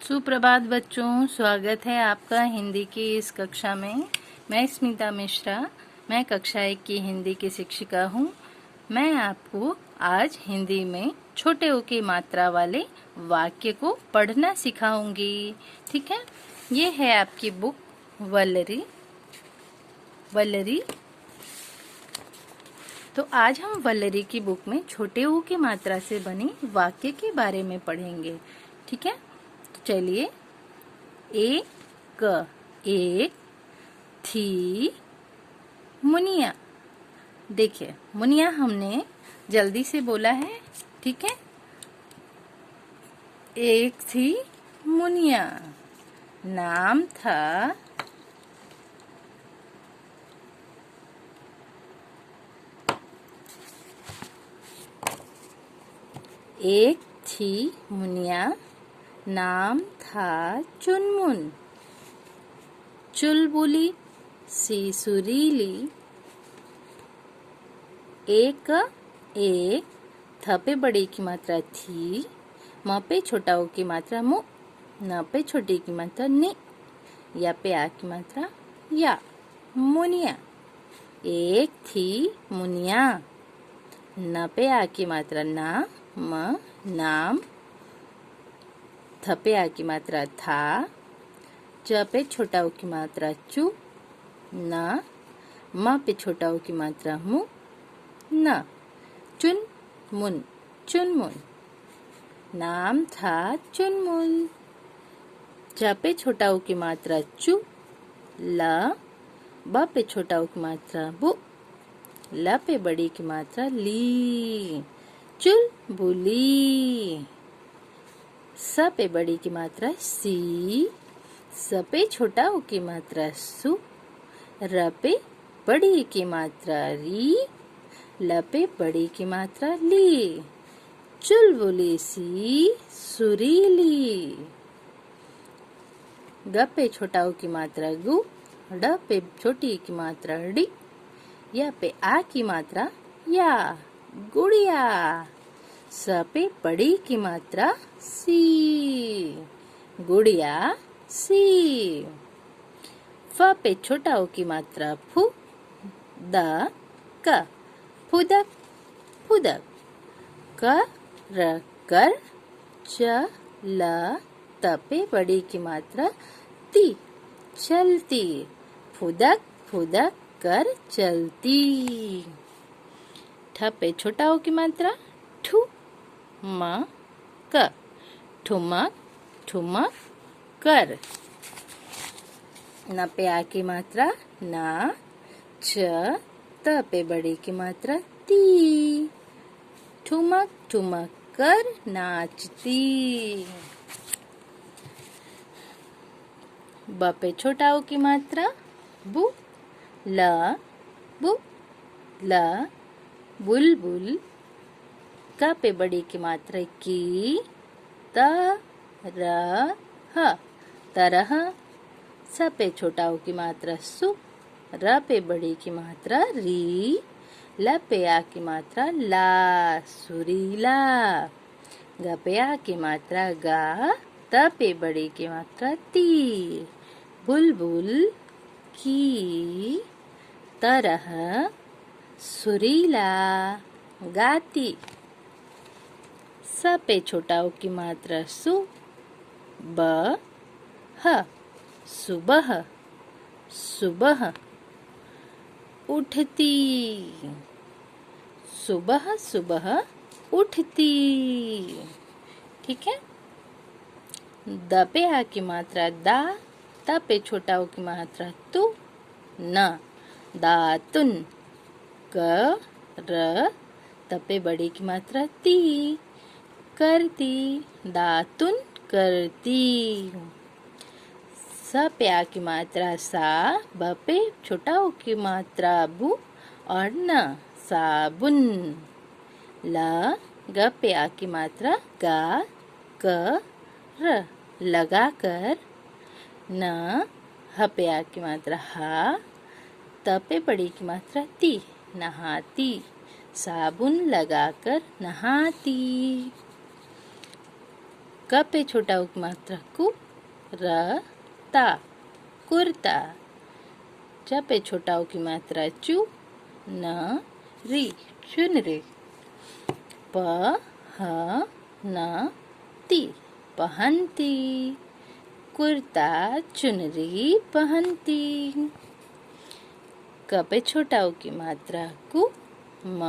सुप्रभात बच्चों, स्वागत है आपका हिंदी की इस कक्षा में। मैं स्मिता मिश्रा, मैं कक्षा 1 की हिंदी की शिक्षिका हूँ। मैं आपको आज हिंदी में छोटे ओ की मात्रा वाले वाक्य को पढ़ना सिखाऊंगी। ठीक है, ये है आपकी बुक वल्लरी। तो आज हम वल्लरी की बुक में छोटे ओ की मात्रा से बने वाक्य के बारे में पढ़ेंगे। ठीक है, तो चलिए। एक थी मुनिया। देखिए, मुनिया हमने जल्दी से बोला है। ठीक है, एक थी मुनिया, नाम था एक थी मुनिया, नाम था चुनमुन। चुलबुली सी सुरीली, एक थ पे बड़ी की मात्रा थी, म पे छोटा ओ की मात्रा मु, न पे छोटी की मात्रा नि, या पे आ की मात्रा या, मुनिया। एक थी मुनिया, न पे आ की मात्रा ना, म, नाम, थ पे आ की मात्रा था, च पे छोटा ओ की मात्रा चु, न, म पे छोटा ओ की मात्रा मु, न, चुन मुन, चुनमुन। नाम था चुनमुन। च पे छोटा ओ की मात्रा चु, ल, ब पे छोटा ओ की मात्रा बु, ल पे बड़ी की मात्रा ली, चुल बुली। स पे बड़ी की मात्रा सी, स पे छोटा ओ की मात्रा सु, र पे बड़ी की मात्रा री, ल पे बड़ी की मात्रा ली, चुलबुली सी सुरीली। ग पे छोटा ओ की मात्रा गु, ड पे छोटी की मात्रा डी, या पे आ की मात्रा या, गुड़िया। स पे बड़ी की मात्रा सी, गुड़िया सी। फ पे छोटा ओ की मात्रा फु, द, क, फुदक, फुदक। क, र, कर, च, ल, त पे बड़ी की मात्रा ती, चलती। फुदक, फुदक कर चलती। ठ पे छोटा ओ की मात्रा ठु, म, क, ठुमक, ठुमक कर। न पे आ की मात्रा ना, च, त पे बड़ी की मात्रा ती, ठुमक, ठुमक कर नाचती। ब पे छोटा ओ की मात्रा बु, ल, बु, ल, बुलबुल। क पे बड़ी की मात्रा की, त, र, ह, तरह। स पे छोटा ओ की मात्रा सु, र पे बड़ी की मात्रा री, ल पे आ की मात्रा ला, सुरीला। ग पे आ की मात्रा गा, त पे बड़ी की मात्रा ती, बुलबुल की तरह सुरीला गाती। स पे छोटा ओ की मात्रा सु, ब, ह, सुबह, सुबह उठती, सुबह सुबह उठती। ठीक है। द पे आ की मात्रा दा, त पे छोटा ओ की मात्रा तु, न, दातुन। क, र, त पे बड़ी की मात्रा ती, करती, दातुन करती। स पे आ की मात्रा सा, ब पे छोटा ओ की मात्रा बु और न, साबुन। ल, ग पे आ की मात्रा गा, क, र, लगाकर। न, ह पे आ की मात्रा हा, त पे बड़ी की मात्रा ती, नहाती, साबुन लगाकर नहाती। क पे छोटा उ की मात्रा कु, र ता कुर्ता। च पे छोटा उ की मात्रा चु, न री चुनरी। प ह न ती पहनती, कुर्ता चुनरी पहनती। क पे छोटा उ की मात्रा कु, म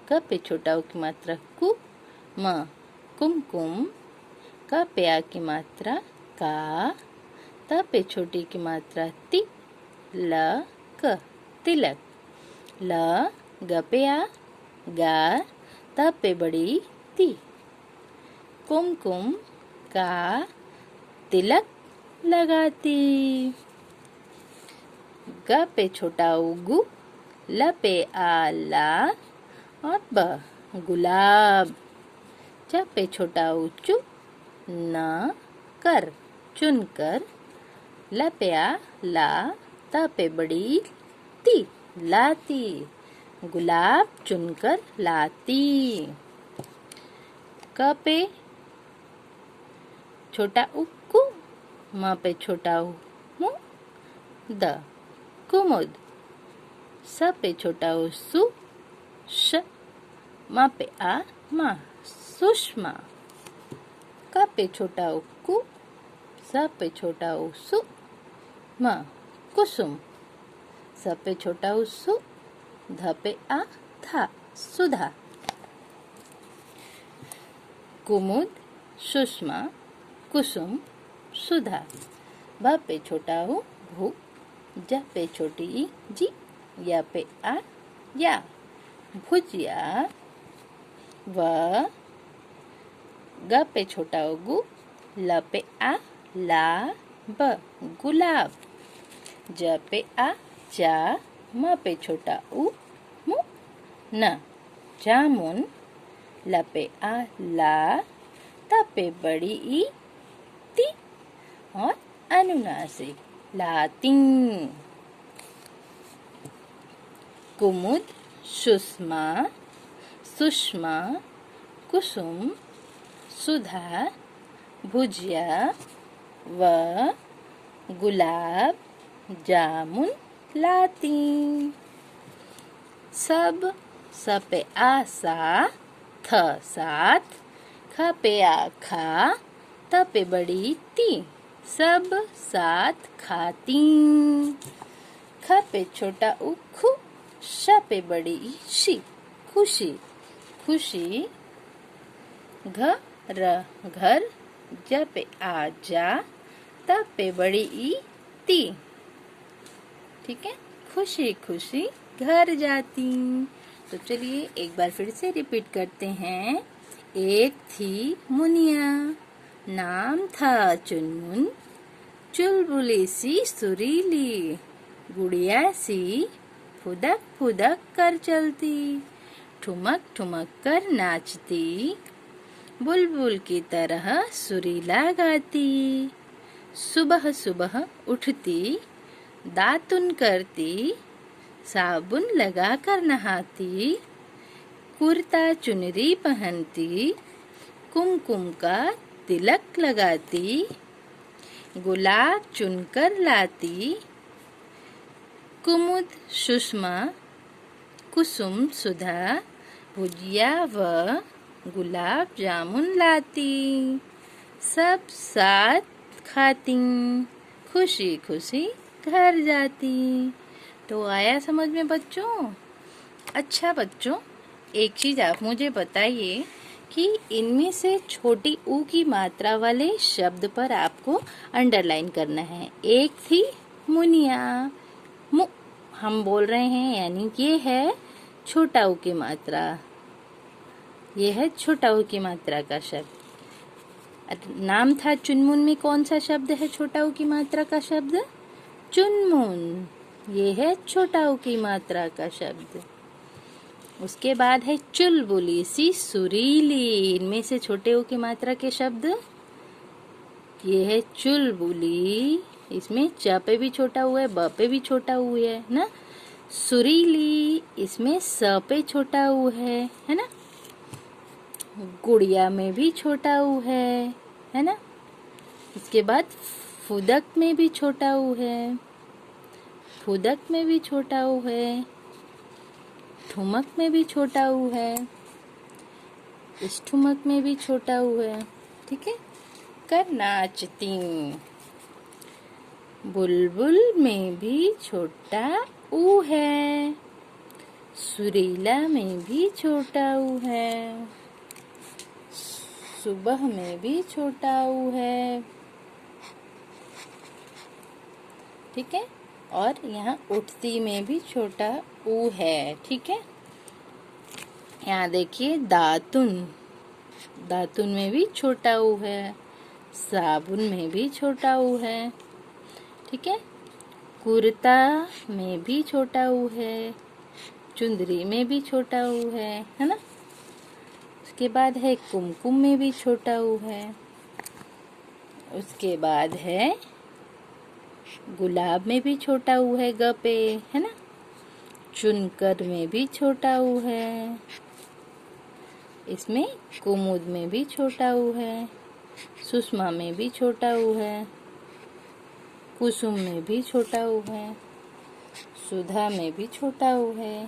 क पे छोटा उ की मात्रा कु, म कुमकुम। क पे आ की मात्रा का, त पे छोटी की मात्रा ति, ल क तिलक। ल ग पे आ गा, त पे बड़ी ती, कुमकुम का तिलक लगाती। ग पे छोटा उ गु, ल पे आ ला और ब गुलाब। च पे छोटा उ चु, न कर चुनकर। ल पे आ ला, त पे बड़ी ती लाती, गुलाब चुनकर लाती। क पे छोटा उ कु, म पे छोटा उ मु, द कुमुद। स पे छोटा उ सु, श म पे आ मा सुषमा। क पे छोटा उ कु, स पे छोटा उ सु, म कुसुम। स पे छोटा उ सु, ध पे आ था सुधा। कुमुद सुषमा कुसुम सुधा। भ पे छोटा उ भू, ज पे छोटी ई जी, य पे आ या भुजिया। व ग पे छोटा उ गु, ल पे आ ला ब गुलाब। ज पे आ जा, म पे छोटा उ मु, न जामुन। ल पे आ ला, त पे बड़ी ई ती और अनुनासिक लाती। कुमुद सुषमा सुषमा कुसुम सुधा भुजिया। व गुलाब जामुन लाती। सब स पे आ सा, थ साथ। ख पे आ खा, त पे बड़ी ती, सब साथ खाती। ख पे छोटा उ खु, श पे बड़ी ई शी खुशी खुशी। घ र घर, ज पे आ जा, त पे बड़ी ई ती, ठीक है, खुशी खुशी घर जाती। तो चलिए एक बार फिर से रिपीट करते हैं। एक थी मुनिया, नाम था चुनमुन, चुलबुली सी सुरीली, गुड़िया सी फुदक फुदक कर चलती, ठुमक ठुमक कर नाचती, बुलबुल की तरह सुरीला गाती। सुबह सुबह उठती, दातुन करती, साबुन लगा कर नहाती, कुर्ता चुनरी पहनती, कुमकुम का तिलक लगाती, गुलाब चुनकर लाती, कुमुद सुषमा कुसुम सुधा भुजिया व गुलाब जामुन लाती, सब साथ खाती, खुशी खुशी घर जाती। तो आया समझ में बच्चों? अच्छा बच्चों, एक चीज आप मुझे बताइए कि इनमें से छोटी ऊ की मात्रा वाले शब्द पर आपको अंडरलाइन करना है। एक थी मुनिया, मु हम बोल रहे हैं, यानी ये है छोटा ऊ की मात्रा, ये है छोटा ऊ की मात्रा का शब्द। नाम था चुनमुन में कौन सा शब्द है छोटा ऊ की मात्रा का शब्द? चुनमुन, ये है छोटा ऊ की मात्रा का शब्द। उसके बाद है चुलबुली सी सुरीली, इनमें से छोटे ऊ की मात्रा के शब्द ये है चुलबुली, इसमें च पे भी छोटा ऊ है, ब पे भी छोटा ऊ है ना। सुरीली, इसमें स पे छोटा ऊ है ना। गुड़िया में भी छोटा ऊ है, है ना। इसके बाद फुदक में भी छोटा ऊ है, फुदक में भी छोटा ऊ है, ठुमक में भी छोटा ऊ है, इस ठुमक में भी छोटा ऊ है। ठीक है। कर नाचती, बुलबुल में भी छोटा ऊ है, सुरीला में भी छोटा ऊ है, सुबह में भी छोटा ऊ है। ठीक है। और यहाँ उठती में भी छोटा ऊ है। ठीक है। यहाँ देखिए दातुन, दातुन में भी छोटा ऊ है, साबुन में भी छोटा ऊ है। ठीक है। कुर्ता में भी छोटा ऊ है, चुंदरी में भी छोटा ऊ है ना। उसके बाद है कुमकुम में भी छोटा ऊ है। उसके बाद है गुलाब में भी छोटा ऊ है, ग पे, है ना। चुनकर में भी छोटा ऊ है, इसमें कुमुद में भी छोटा ऊ है, सुषमा में भी छोटा ऊ है, कुसुम में भी छोटा ऊ है, सुधा में भी छोटा ऊ है,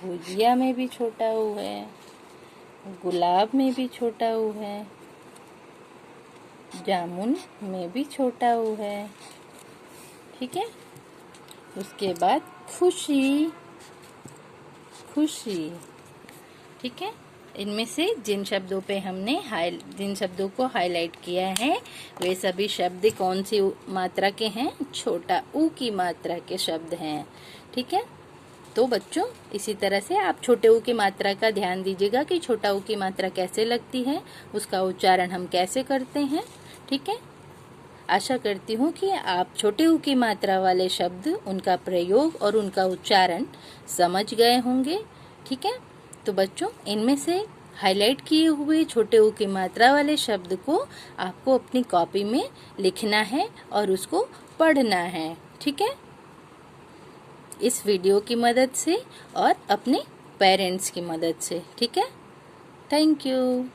भुजिया में भी छोटा ऊ है, गुलाब में भी छोटा ऊ है, जामुन में भी छोटा ऊ है। ठीक है। उसके बाद खुशी, खुशी। ठीक है। इनमें से जिन शब्दों पे हमने जिन शब्दों को हाईलाइट किया है वे सभी शब्द कौन सी मात्रा के हैं? छोटा ऊ की मात्रा के शब्द हैं। ठीक है। तो बच्चों इसी तरह से आप छोटे ऊ की मात्रा का ध्यान दीजिएगा कि छोटा ऊ की मात्रा कैसे लगती है, उसका उच्चारण हम कैसे करते हैं। ठीक है। आशा करती हूँ कि आप छोटे ऊ की मात्रा वाले शब्द, उनका प्रयोग और उनका उच्चारण समझ गए होंगे। ठीक है। तो बच्चों इनमें से हाईलाइट किए हुए छोटे ऊ की मात्रा वाले शब्द को आपको अपनी कॉपी में लिखना है और उसको पढ़ना है। ठीक है। इस वीडियो की मदद से और अपने पेरेंट्स की मदद से। ठीक है। Thank you.